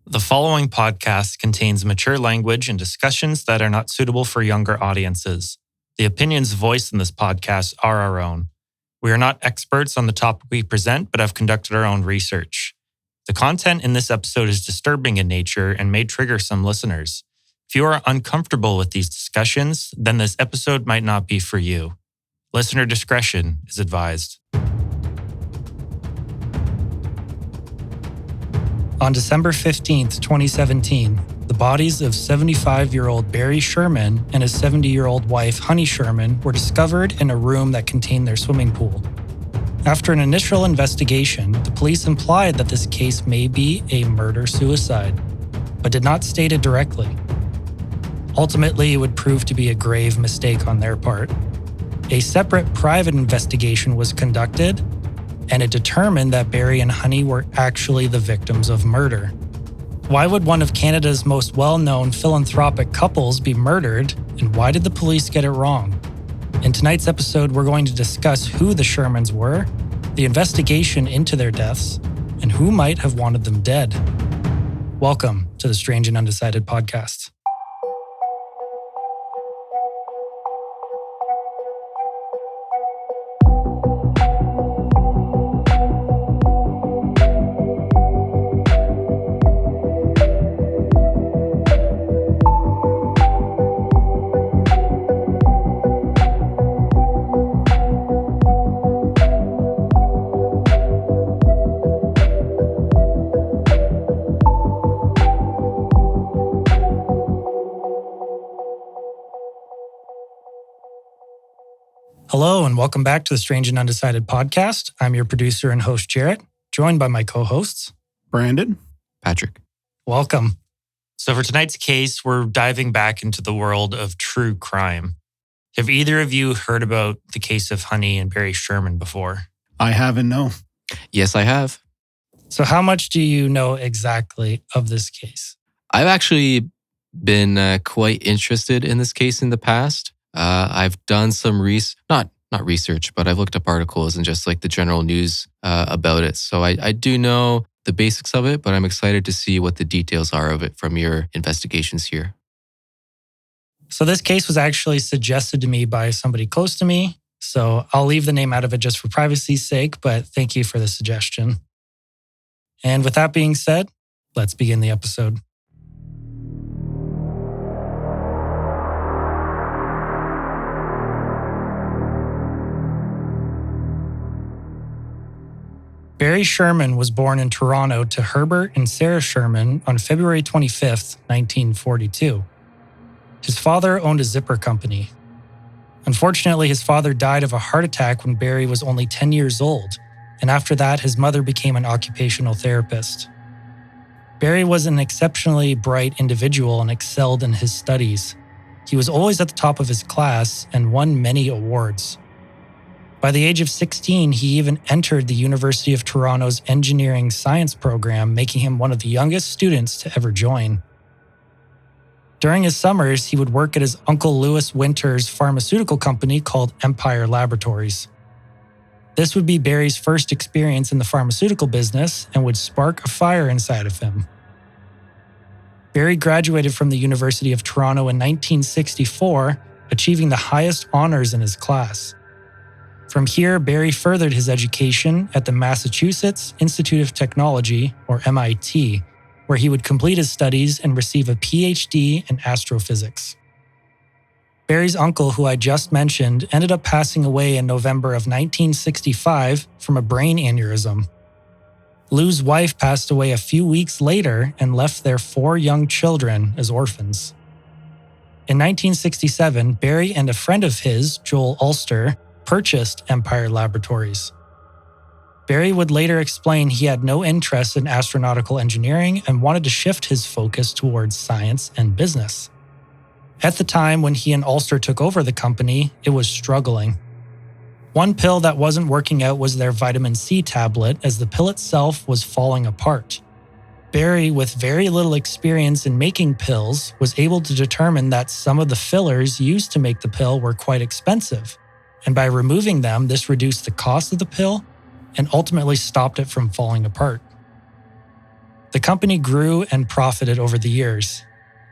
The following podcast contains mature language and discussions that are not suitable for younger audiences. The opinions voiced in this podcast are our own. We are not experts on the topic we present, but have conducted our own research. The content in this episode is disturbing in nature and may trigger some listeners. If you are uncomfortable with these discussions, then this episode might not be for you. Listener discretion is advised. On December 15th, 2017, the bodies of 75-year-old Barry Sherman and his 70-year-old wife, Honey Sherman, were discovered in a room that contained their swimming pool. After an initial investigation, the police implied that this case may be a murder-suicide, but did not state it directly. Ultimately, it would prove to be a grave mistake on their part. A separate private investigation was conducted, and it determined that Barry and Honey were actually the victims of murder. Why would one of Canada's most well-known philanthropic couples be murdered, and why did the police get it wrong? In tonight's episode, we're going to discuss who the Shermans were, the investigation into their deaths, and who might have wanted them dead. Welcome to the Strange and Undecided Podcast. Hello, and welcome back to the Strange and Undecided Podcast. I'm your producer and host, Jarrett, joined by my co-hosts, Brandon, Patrick. Welcome. So for tonight's case, we're diving back into the world of true crime. Have either of you heard about the case of Honey and Barry Sherman before? I haven't, no. Yes, I have. So how much do you know exactly of this case? I've actually been quite interested in this case in the past. I've done some not research, but I've looked up articles and just like the general news about it. So I do know the basics of it, but I'm excited to see what the details are of it from your investigations here. So this case was actually suggested to me by somebody close to me. So I'll leave the name out of it just for privacy's sake, but thank you for the suggestion. And with that being said, let's begin the episode. Barry Sherman was born in Toronto to Herbert and Sarah Sherman on February 25th, 1942. His father owned a zipper company. Unfortunately, his father died of a heart attack when Barry was only 10 years old, and after that, his mother became an occupational therapist. Barry was an exceptionally bright individual and excelled in his studies. He was always at the top of his class and won many awards. By the age of 16, he even entered the University of Toronto's engineering science program, making him one of the youngest students to ever join. During his summers, he would work at his Uncle Lewis Winter's pharmaceutical company called Empire Laboratories. This would be Barry's first experience in the pharmaceutical business and would spark a fire inside of him. Barry graduated from the University of Toronto in 1964, achieving the highest honors in his class. From here, Barry furthered his education at the Massachusetts Institute of Technology, or MIT, where he would complete his studies and receive a PhD in astrophysics. Barry's uncle, who I just mentioned, ended up passing away in November of 1965 from a brain aneurysm. Lou's wife passed away a few weeks later and left their 4 young children as orphans. In 1967, Barry and a friend of his, Joel Ulster, purchased Empire Laboratories. Barry would later explain he had no interest in astronautical engineering and wanted to shift his focus towards science and business. At the time when he and Ulster took over the company, it was struggling. One pill that wasn't working out was their vitamin C tablet, as the pill itself was falling apart. Barry, with very little experience in making pills, was able to determine that some of the fillers used to make the pill were quite expensive. And by removing them, this reduced the cost of the pill and ultimately stopped it from falling apart. The company grew and profited over the years.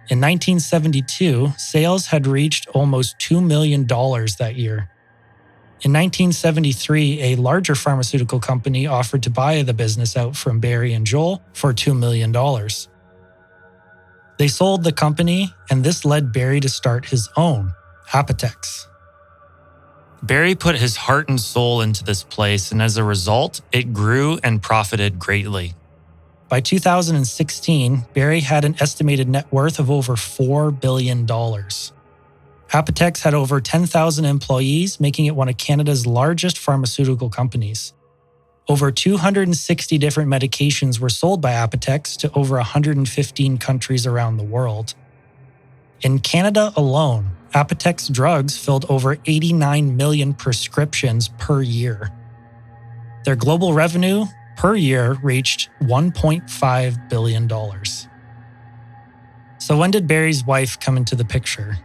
In 1972, sales had reached almost $2 million that year. In 1973, a larger pharmaceutical company offered to buy the business out from Barry and Joel for $2 million. They sold the company, and this led Barry to start his own, Apotex. Barry put his heart and soul into this place, and as a result, it grew and profited greatly. By 2016, Barry had an estimated net worth of over $4 billion. Apotex had over 10,000 employees, making it one of Canada's largest pharmaceutical companies. Over 260 different medications were sold by Apotex to over 115 countries around the world. In Canada alone, Apotex drugs filled over 89 million prescriptions per year. Their global revenue per year reached $1.5 billion. So when did Barry's wife come into the picture?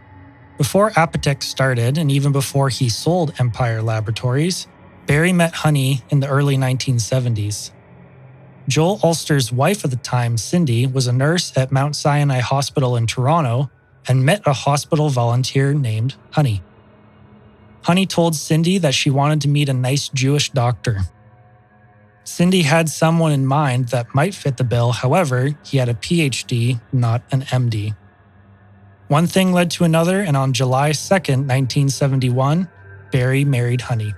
Before Apotex started, and even before he sold Empire Laboratories, Barry met Honey in the early 1970s. Joel Ulster's wife at the time, Cindy, was a nurse at Mount Sinai Hospital in Toronto and met a hospital volunteer named Honey. Honey told Cindy that she wanted to meet a nice Jewish doctor. Cindy had someone in mind that might fit the bill, however, he had a PhD, not an MD. One thing led to another, and on July 2nd, 1971, Barry married Honey.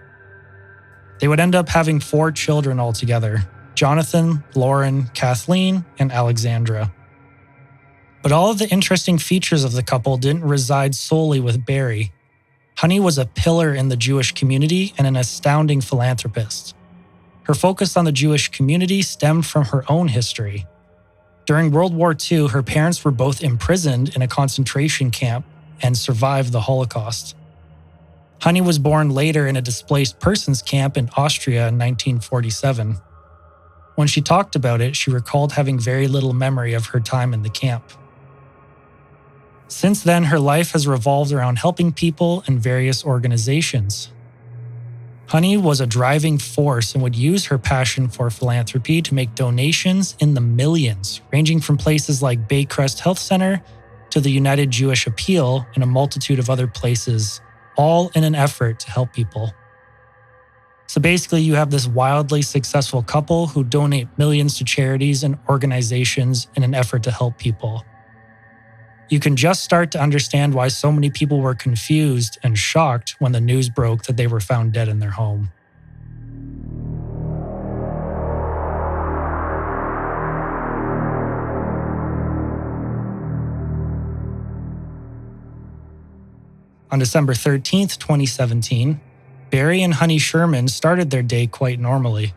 They would end up having 4 children altogether: Jonathan, Lauren, Kathleen, and Alexandra. But all of the interesting features of the couple didn't reside solely with Barry. Honey was a pillar in the Jewish community and an astounding philanthropist. Her focus on the Jewish community stemmed from her own history. During World War II, her parents were both imprisoned in a concentration camp and survived the Holocaust. Honey was born later in a displaced persons camp in Austria in 1947. When she talked about it, she recalled having very little memory of her time in the camp. Since then, her life has revolved around helping people and various organizations. Honey was a driving force and would use her passion for philanthropy to make donations in the millions, ranging from places like Baycrest Health Center to the United Jewish Appeal and a multitude of other places, all in an effort to help people. So basically, you have this wildly successful couple who donate millions to charities and organizations in an effort to help people. You can just start to understand why so many people were confused and shocked when the news broke that they were found dead in their home. On December 13th, 2017, Barry and Honey Sherman started their day quite normally.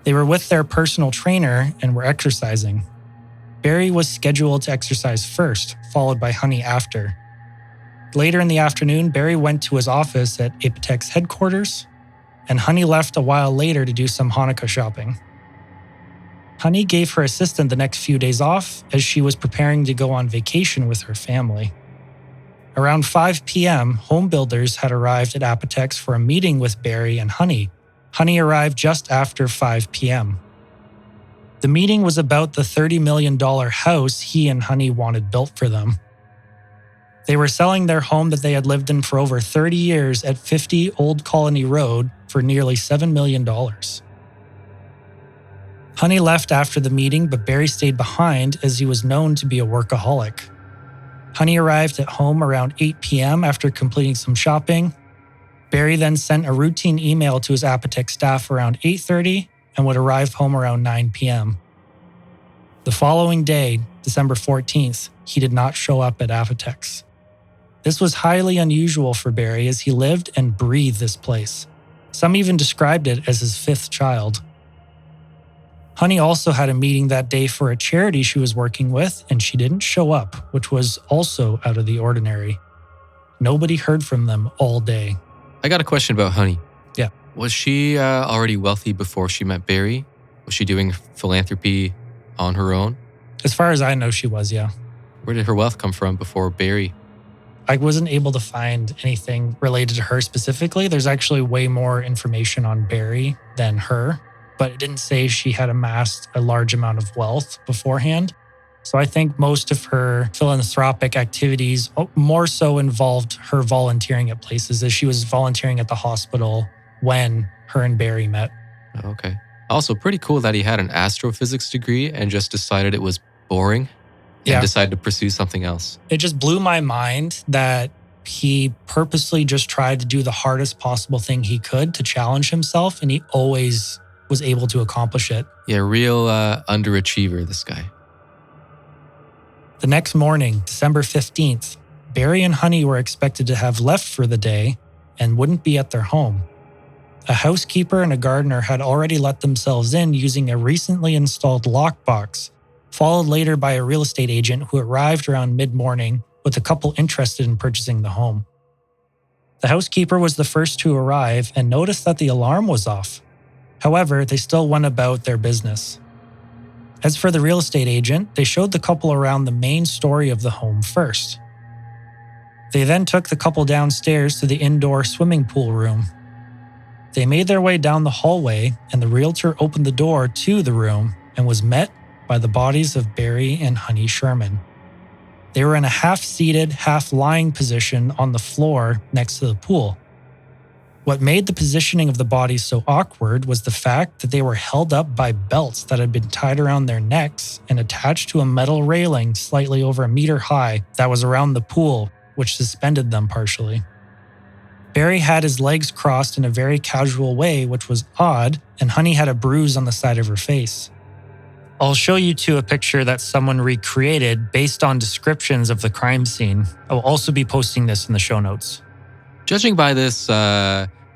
They were with their personal trainer and were exercising. Barry was scheduled to exercise first, followed by Honey after. Later in the afternoon, Barry went to his office at Apotex headquarters, and Honey left a while later to do some Hanukkah shopping. Honey gave her assistant the next few days off as she was preparing to go on vacation with her family. Around 5 p.m., home builders had arrived at Apotex for a meeting with Barry and Honey. Honey arrived just after 5 p.m. The meeting was about the $30 million house he and Honey wanted built for them. They were selling their home that they had lived in for over 30 years at 50 Old Colony Road for nearly $7 million. Honey left after the meeting, but Barry stayed behind as he was known to be a workaholic. Honey arrived at home around 8 p.m. after completing some shopping. Barry then sent a routine email to his Apotex staff around 8:30 and would arrive home around 9 p.m. The following day, December 14th, he did not show up at Apotex. This was highly unusual for Barry as he lived and breathed this place. Some even described it as his 5th child. Honey also had a meeting that day for a charity she was working with, and she didn't show up, which was also out of the ordinary. Nobody heard from them all day. I got a question about Honey. Yeah. Was she already wealthy before she met Barry? Was she doing philanthropy on her own? As far as I know, she was, yeah. Where did her wealth come from before Barry? I wasn't able to find anything related to her specifically. There's actually way more information on Barry than her. but it didn't say she had amassed a large amount of wealth beforehand. So I think most of her philanthropic activities more so involved her volunteering at places, as she was volunteering at the hospital when her and Barry met. Okay. Also, pretty cool that he had an astrophysics degree and just decided it was boring and decided to pursue something else. It just blew my mind that he purposely just tried to do the hardest possible thing he could to challenge himself, and he always was able to accomplish it. Yeah, real underachiever, this guy. The next morning, December 15th, Barry and Honey were expected to have left for the day and wouldn't be at their home. A housekeeper and a gardener had already let themselves in using a recently installed lockbox, followed later by a real estate agent who arrived around mid-morning with a couple interested in purchasing the home. The housekeeper was the first to arrive and noticed that the alarm was off. However, they still went about their business. As for the real estate agent, they showed the couple around the main story of the home first. They then took the couple downstairs to the indoor swimming pool room. They made their way down the hallway, and the realtor opened the door to the room and was met by the bodies of Barry and Honey Sherman. They were in a half-seated, half-lying position on the floor next to the pool. What made the positioning of the bodies so awkward was the fact that they were held up by belts that had been tied around their necks and attached to a metal railing slightly over a meter high that was around the pool, which suspended them partially. Barry had his legs crossed in a very casual way, which was odd, and Honey had a bruise on the side of her face. I'll show you a picture that someone recreated based on descriptions of the crime scene. I will also be posting this in the show notes. Judging by this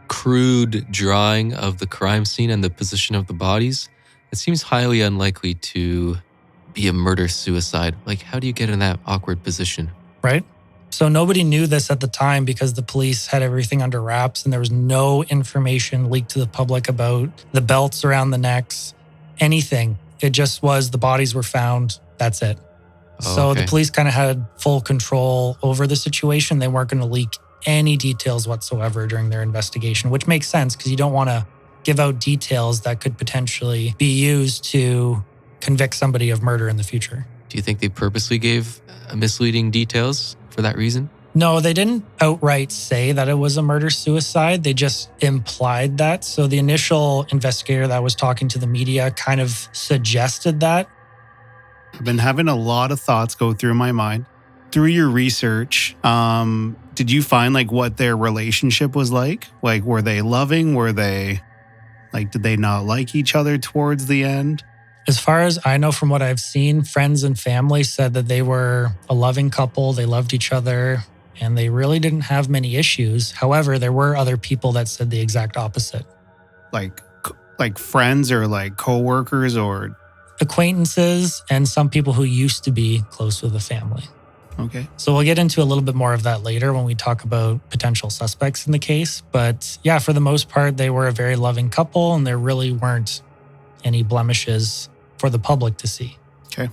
crude drawing of the crime scene and the position of the bodies, it seems highly unlikely to be a murder-suicide. Like, how do you get in that awkward position? Right? So nobody knew this at the time because the police had everything under wraps and there was no information leaked to the public about the belts around the necks, anything. It just was the bodies were found. That's it. So the police kind of had full control over the situation. They weren't going to leak any details whatsoever during their investigation, which makes sense because you don't want to give out details that could potentially be used to convict somebody of murder in the future. Do you think they purposely gave misleading details for that reason? No, they didn't outright say that it was a murder-suicide. They just implied that. So the initial investigator that was talking to the media kind of suggested that. I've been having a lot of thoughts go through my mind. Through your research, did you find like what their relationship was like? Like, were they loving? Were they like, did they not like each other towards the end? As far as I know from what I've seen, friends and family said that they were a loving couple. They loved each other and they really didn't have many issues. However, there were other people that said the exact opposite. Like friends or like coworkers or acquaintances and some people who used to be close with the family. Okay. So we'll get into a little bit more of that later when we talk about potential suspects in the case. But yeah, for the most part, they were a very loving couple and there really weren't any blemishes for the public to see. Okay.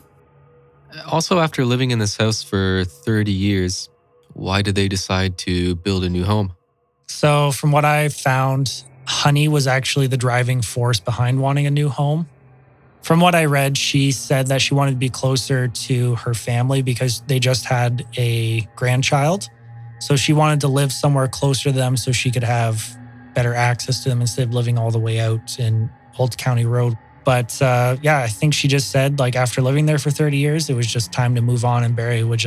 Also, after living in this house for 30 years, why did they decide to build a new home? So from what I found, Honey was actually the driving force behind wanting a new home. From what I read, she said that she wanted to be closer to her family because they just had a grandchild. So she wanted to live somewhere closer to them so she could have better access to them instead of living all the way out in Old County Road. But yeah, I think she just said like after living there for 30 years, it was just time to move on. And Barry was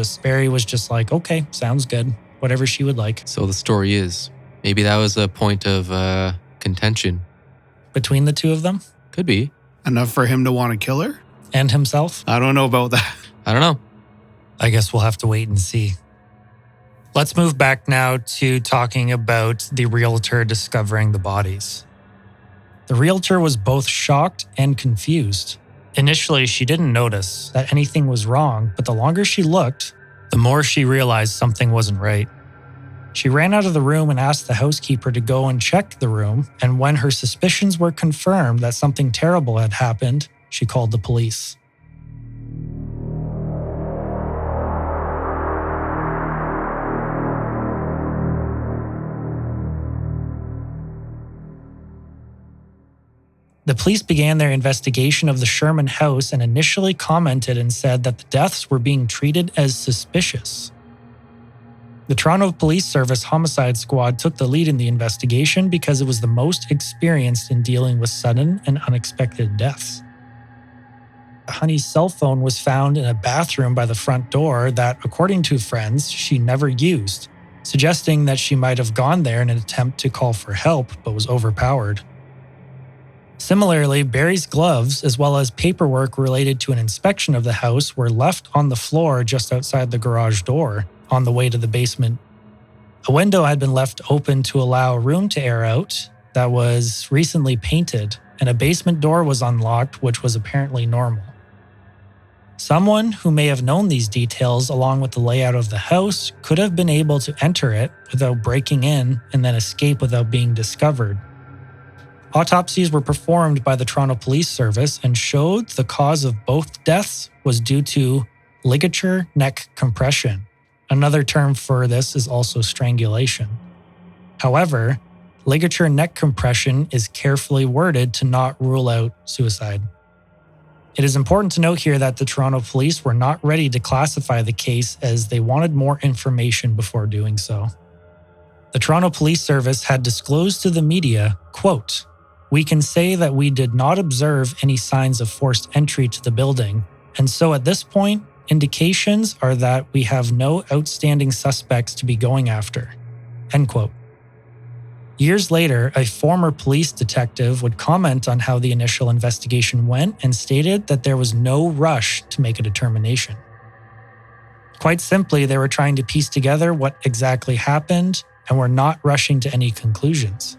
just like, okay, sounds good. Whatever she would like. So the story is, maybe that was a point of contention. Between the two of them? Could be. Enough for him to want to kill her? And himself? I don't know about that. I don't know. I guess we'll have to wait and see. Let's move back now to talking about the realtor discovering the bodies. The realtor was both shocked and confused. Initially, she didn't notice that anything was wrong, but the longer she looked, the more she realized something wasn't right. She ran out of the room and asked the housekeeper to go and check the room, and when her suspicions were confirmed that something terrible had happened, she called the police. The police began their investigation of the Sherman house and initially commented and said that the deaths were being treated as suspicious. The Toronto Police Service Homicide Squad took the lead in the investigation because it was the most experienced in dealing with sudden and unexpected deaths. Honey's cell phone was found in a bathroom by the front door that, according to friends, she never used, suggesting that she might have gone there in an attempt to call for help but was overpowered. Similarly, Barry's gloves, as well as paperwork related to an inspection of the house, were left on the floor just outside the garage door on the way to the basement. A window had been left open to allow room to air out that was recently painted, and a basement door was unlocked, which was apparently normal. Someone who may have known these details along with the layout of the house could have been able to enter it without breaking in and then escape without being discovered. Autopsies were performed by the Toronto Police Service and showed the cause of both deaths was due to ligature neck compression. Another term for this is also strangulation. However, ligature neck compression is carefully worded to not rule out suicide. It is important to note here that the Toronto police were not ready to classify the case as they wanted more information before doing so. The Toronto Police Service had disclosed to the media, quote, "We can say that we did not observe any signs of forced entry to the building, and so at this point, indications are that we have no outstanding suspects to be going after." End quote. Years later, a former police detective would comment on how the initial investigation went and stated that there was no rush to make a determination. Quite simply, they were trying to piece together what exactly happened and were not rushing to any conclusions.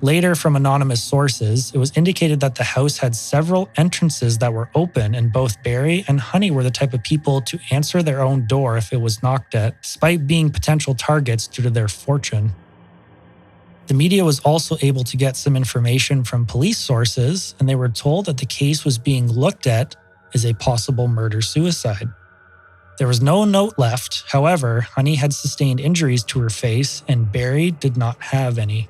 Later, from anonymous sources, it was indicated that the house had several entrances that were open, and both Barry and Honey were the type of people to answer their own door if it was knocked at, despite being potential targets due to their fortune. The media was also able to get some information from police sources, and they were told that the case was being looked at as a possible murder-suicide. There was no note left, however, Honey had sustained injuries to her face, and Barry did not have any.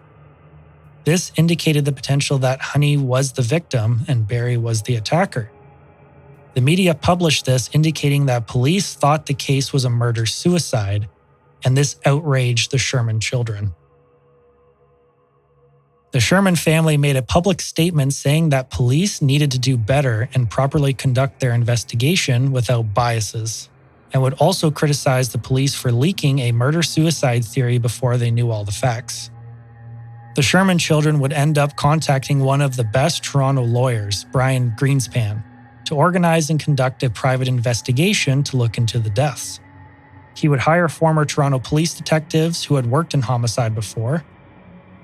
This indicated the potential that Honey was the victim and Barry was the attacker. The media published this, indicating that police thought the case was a murder-suicide, and this outraged the Sherman children. The Sherman family made a public statement saying that police needed to do better and properly conduct their investigation without biases, and would also criticize the police for leaking a murder-suicide theory before they knew all the facts. The Sherman children would end up contacting one of the best Toronto lawyers, Brian Greenspan, to organize and conduct a private investigation to look into the deaths. He would hire former Toronto police detectives who had worked in homicide before.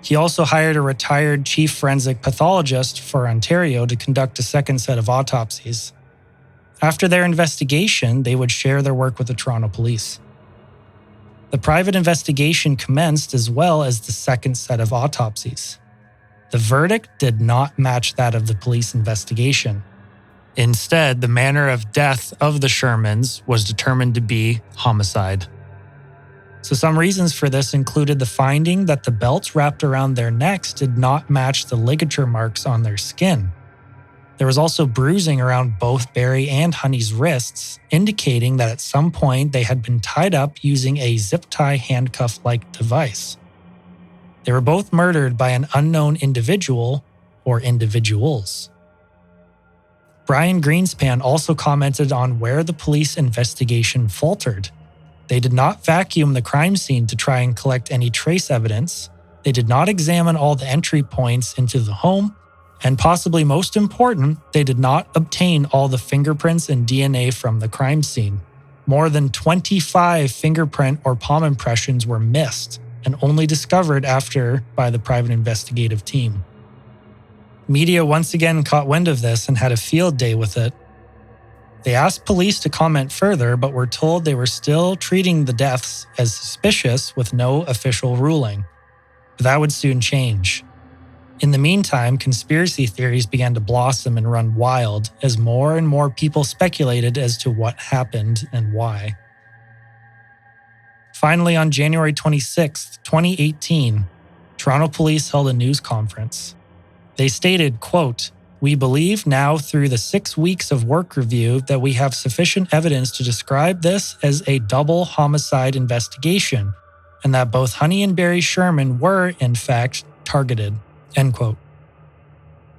He also hired a retired chief forensic pathologist for Ontario to conduct a second set of autopsies. After their investigation, they would share their work with the Toronto police. The private investigation commenced as well as the second set of autopsies. The verdict did not match that of the police investigation. Instead, the manner of death of the Shermans was determined to be homicide. So some reasons for this included the finding that the belts wrapped around their necks did not match the ligature marks on their skin. There was also bruising around both Barry and Honey's wrists, indicating that at some point they had been tied up using a zip tie handcuff-like device. They were both murdered by an unknown individual or individuals. Brian Greenspan also commented on where the police investigation faltered. They did not vacuum the crime scene to try and collect any trace evidence. They did not examine all the entry points into the home. And possibly most important, they did not obtain all the fingerprints and DNA from the crime scene. More than 25 fingerprint or palm impressions were missed and only discovered after by the private investigative team. Media once again caught wind of this and had a field day with it. They asked police to comment further, but were told they were still treating the deaths as suspicious with no official ruling. But that would soon change. In the meantime, conspiracy theories began to blossom and run wild as more and more people speculated as to what happened and why. Finally, on January 26, 2018, Toronto police held a news conference. They stated, quote, "We believe now through the 6 weeks of work review that we have sufficient evidence to describe this as a double homicide investigation, and that both Honey and Barry Sherman were, in fact, targeted." End quote.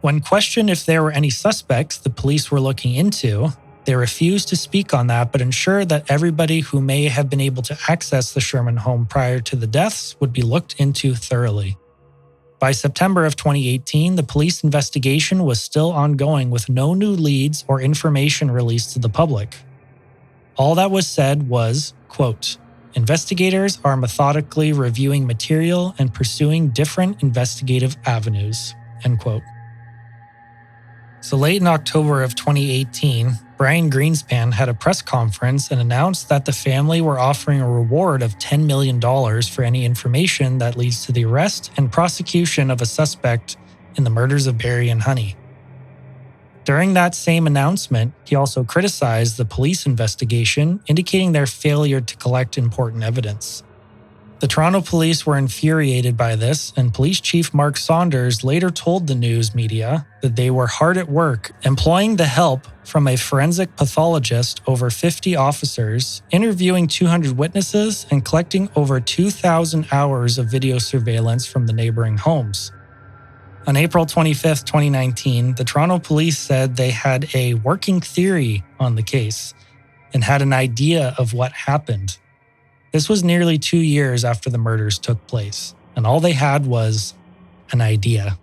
When questioned if there were any suspects the police were looking into, they refused to speak on that but ensured that everybody who may have been able to access the Sherman home prior to the deaths would be looked into thoroughly. By September of 2018, the police investigation was still ongoing with no new leads or information released to the public. All that was said was, quote, "Investigators are methodically reviewing material and pursuing different investigative avenues," end quote. So late in October of 2018, Brian Greenspan had a press conference and announced that the family were offering a reward of $10 million for any information that leads to the arrest and prosecution of a suspect in the murders of Barry and Honey. During that same announcement, he also criticized the police investigation, indicating their failure to collect important evidence. The Toronto police were infuriated by this, and Police Chief Mark Saunders later told the news media that they were hard at work, employing the help from a forensic pathologist, over 50 officers, interviewing 200 witnesses, and collecting over 2,000 hours of video surveillance from the neighboring homes. On April 25, 2019, the Toronto police said they had a working theory on the case and had an idea of what happened. This was nearly 2 years after the murders took place, and all they had was an idea.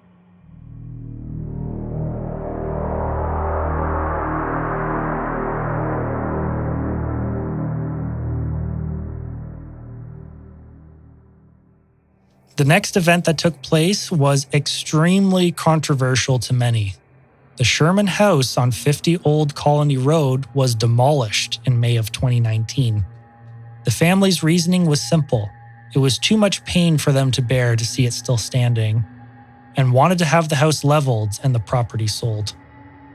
The next event that took place was extremely controversial to many. The Sherman house on 50 Old Colony Road was demolished in May of 2019. The family's reasoning was simple. It was too much pain for them to bear to see it still standing, and wanted to have the house leveled and the property sold.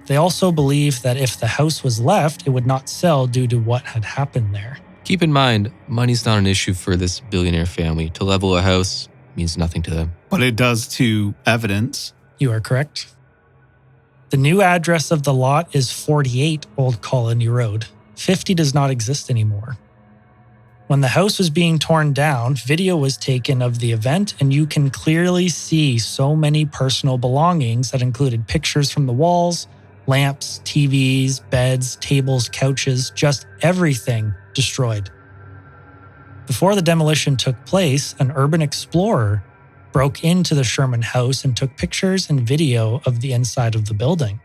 They also believed that if the house was left, it would not sell due to what had happened there. Keep in mind, money's not an issue for this billionaire family. To level a house means nothing to them. But it does to evidence. You are correct. The new address of the lot is 48 Old Colony Road. 50 does not exist anymore. When the house was being torn down, video was taken of the event, and you can clearly see so many personal belongings that included pictures from the walls, lamps, TVs, beds, tables, couches, just everything destroyed. Before the demolition took place, an urban explorer broke into the Sherman house and took pictures and video of the inside of the building.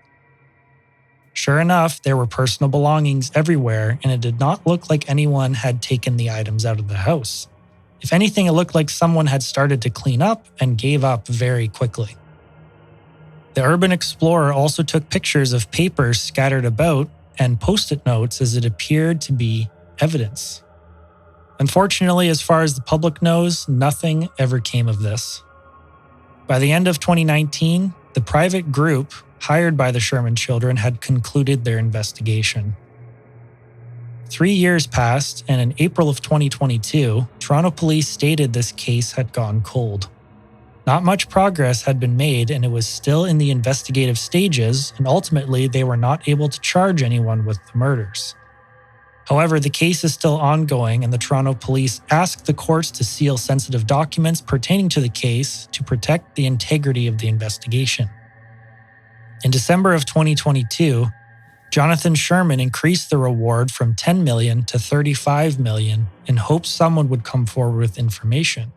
Sure enough, there were personal belongings everywhere, and it did not look like anyone had taken the items out of the house. If anything, it looked like someone had started to clean up and gave up very quickly. The urban explorer also took pictures of papers scattered about and post-it notes as it appeared to be evidence. Unfortunately, as far as the public knows, nothing ever came of this. By the end of 2019, the private group hired by the Sherman children had concluded their investigation. 3 years passed, and in April of 2022, Toronto police stated this case had gone cold. Not much progress had been made, and it was still in the investigative stages, and ultimately they were not able to charge anyone with the murders. However, the case is still ongoing, and the Toronto police asked the courts to seal sensitive documents pertaining to the case to protect the integrity of the investigation. In December of 2022, Jonathan Sherman increased the reward from $10 million to $35 million in hopes someone would come forward with information.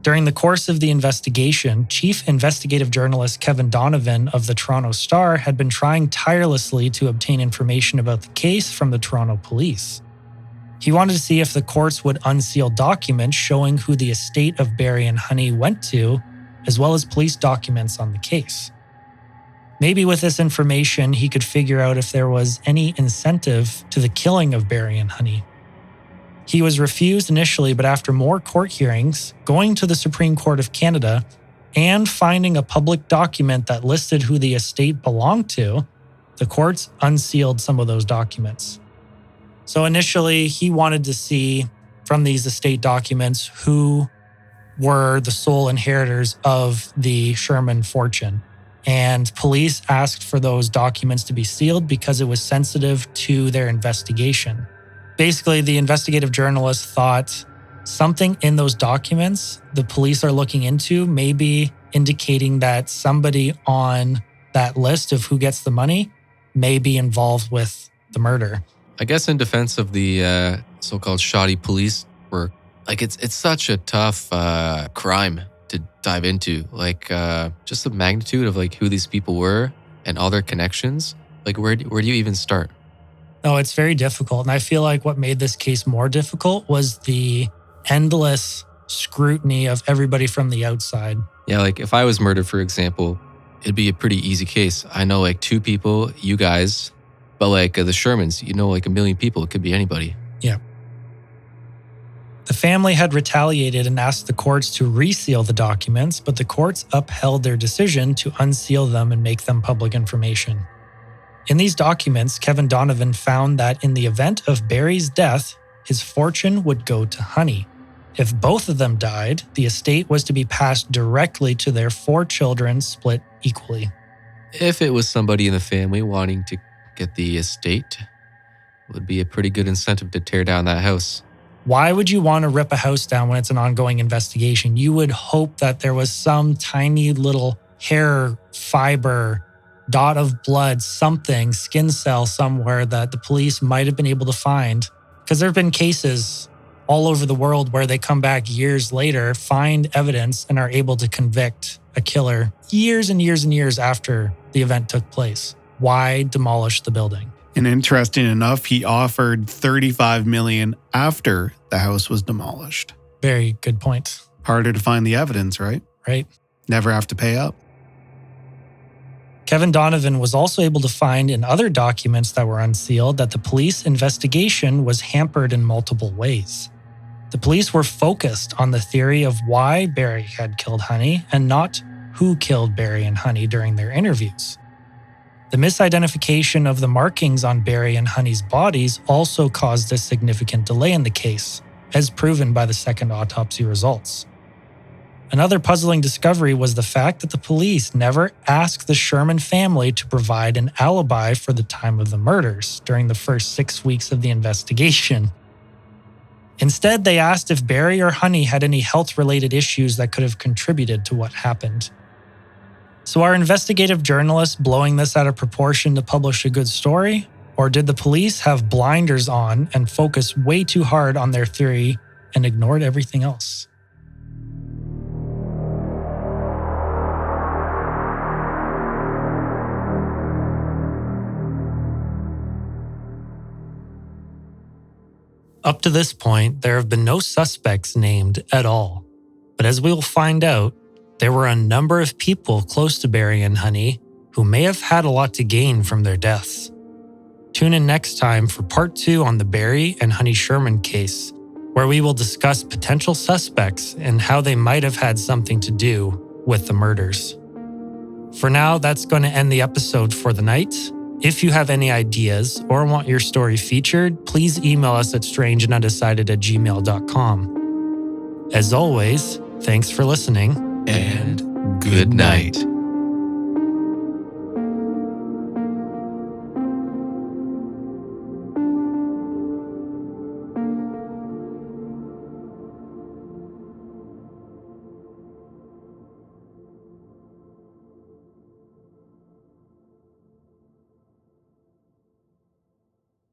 During the course of the investigation, Chief Investigative Journalist Kevin Donovan of the Toronto Star had been trying tirelessly to obtain information about the case from the Toronto police. He wanted to see if the courts would unseal documents showing who the estate of Barry and Honey went to, as well as police documents on the case. Maybe with this information, he could figure out if there was any incentive to the killing of Barry and Honey. He was refused initially, but after more court hearings, going to the Supreme Court of Canada, and finding a public document that listed who the estate belonged to, the courts unsealed some of those documents. So initially, he wanted to see from these estate documents who were the sole inheritors of the Sherman fortune. And police asked for those documents to be sealed because it was sensitive to their investigation. Basically, the investigative journalist thought something in those documents the police are looking into may be indicating that somebody on that list of who gets the money may be involved with the murder. I guess in defense of the so-called shoddy police work, like it's such a tough crime to dive into. Like just the magnitude of like who these people were and all their connections. Like where do you even start? No, it's very difficult. And I feel like what made this case more difficult was the endless scrutiny of everybody from the outside. Yeah, like if I was murdered, for example, it'd be a pretty easy case. I know like 2 people, you guys, but like the Shermans, you know, like 1 million people. It could be anybody. Yeah. The family had retaliated and asked the courts to reseal the documents, but the courts upheld their decision to unseal them and make them public information. In these documents, Kevin Donovan found that in the event of Barry's death, his fortune would go to Honey. If both of them died, the estate was to be passed directly to their 4 children, split equally. If it was somebody in the family wanting to get the estate, it would be a pretty good incentive to tear down that house. Why would you want to rip a house down when it's an ongoing investigation? You would hope that there was some tiny little hair fiber, dot of blood, something, skin cell somewhere that the police might have been able to find. Because there have been cases all over the world where they come back years later, find evidence, and are able to convict a killer years and years and years after the event took place. Why demolish the building? And interesting enough, he offered $35 million after the house was demolished. Very good point. Harder to find the evidence, right? Right. Never have to pay up. Kevin Donovan was also able to find in other documents that were unsealed that the police investigation was hampered in multiple ways. The police were focused on the theory of why Barry had killed Honey and not who killed Barry and Honey during their interviews. The misidentification of the markings on Barry and Honey's bodies also caused a significant delay in the case, as proven by the second autopsy results. Another puzzling discovery was the fact that the police never asked the Sherman family to provide an alibi for the time of the murders during the first 6 weeks of the investigation. Instead, they asked if Barry or Honey had any health-related issues that could have contributed to what happened. So are investigative journalists blowing this out of proportion to publish a good story? Or did the police have blinders on and focus way too hard on their theory and ignored everything else? Up to this point, there have been no suspects named at all. But as we will find out, there were a number of people close to Barry and Honey who may have had a lot to gain from their deaths. Tune in next time for part 2 on the Barry and Honey Sherman case, where we will discuss potential suspects and how they might have had something to do with the murders. For now, that's going to end the episode for the night. If you have any ideas or want your story featured, please email us at strangeandundecided@gmail.com. As always, thanks for listening. And good night.